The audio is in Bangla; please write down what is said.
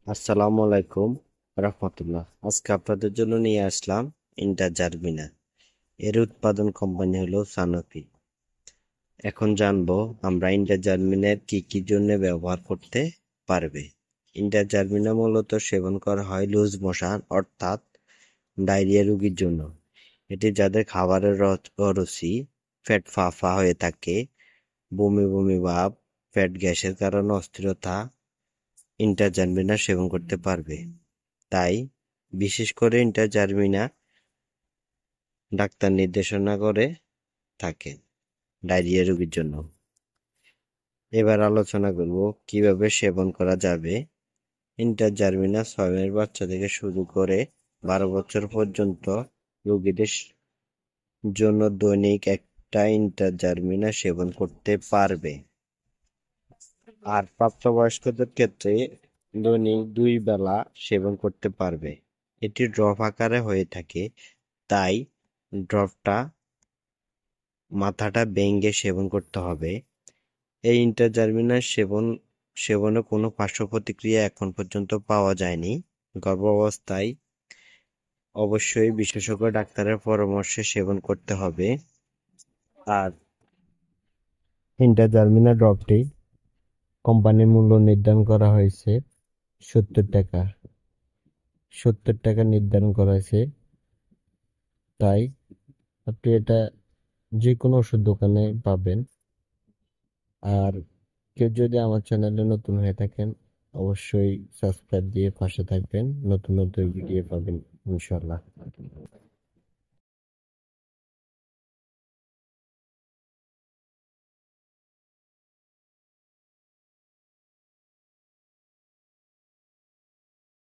আসসালামু আলাইকুম রহমতুল্লাহ। আজকে আপনাদের জন্য নিয়ে আসলাম ইন্টারজারমিনা। এর উৎপাদন কোম্পানি হলো সানোফি। এখন জানবো আমরা ইন্টারজারমিনার কি কি জন্য ব্যবহার করতে পারবে। ইন্টারজারমিনা মূলত সেবন করা হয় লুজ মোশন অর্থাৎ ডায়রিয়া রোগীর জন্য। এটি যাদের খাবারের অরুচি, পেট ফাঁপা হয়ে থাকে, বমি বমি ভাব, পেট গ্যাসের কারণে অস্থিরতা ইন্টারজারমিনা সেবন করতে পারবে। তাই বিশেষ করে ইন্টারজারমিনা ডাক্তার নির্দেশনা করে থাকেন ডায়রিয়া রোগীর জন্য। এবার আলোচনা করব কিভাবে সেবন করা যাবে। ইন্টারজারমিনা 6 মাসের বাচ্চা থেকে শুরু করে 12 বছর পর্যন্ত রোগীদের জন্য দৈনিক একটা ইন্টারজারমিনা সেবন করতে পারবে। আর প্রাপ্তবয়স্কদের ক্ষেত্রে দৈনিক 2 বেলা সেবন করতে পারবে। এটি ড্রপ আকারে হয়ে থাকে, তাই ড্রপটা মাথাটা ভেঙে সেবন করতে হবে। এই ইন্টারজারমিনার সেবনে কোনো পার্শ্ব প্রতিক্রিয়া এখন পর্যন্ত পাওয়া যায়নি। গর্ভাবস্থায় অবশ্যই বিশেষজ্ঞ ডাক্তারের পরামর্শে সেবন করতে হবে। আর ইন্টারজারমিনা ড্রপটি কোম্পানির মূল্য নির্ধারণ করা হয়েছে 70 টাকা। 70 টাকা নির্ধারণ করা হয়েছে, তাই আপনি এটা যে কোনো ওষুধ দোকানে পাবেন। আর কেউ যদি আমার চ্যানেলে নতুন হয়ে থাকেন, অবশ্যই সাবস্ক্রাইব দিয়ে পাশে থাকবেন, নতুন নতুন ভিডিও পাবেন ইনশাল্লাহ।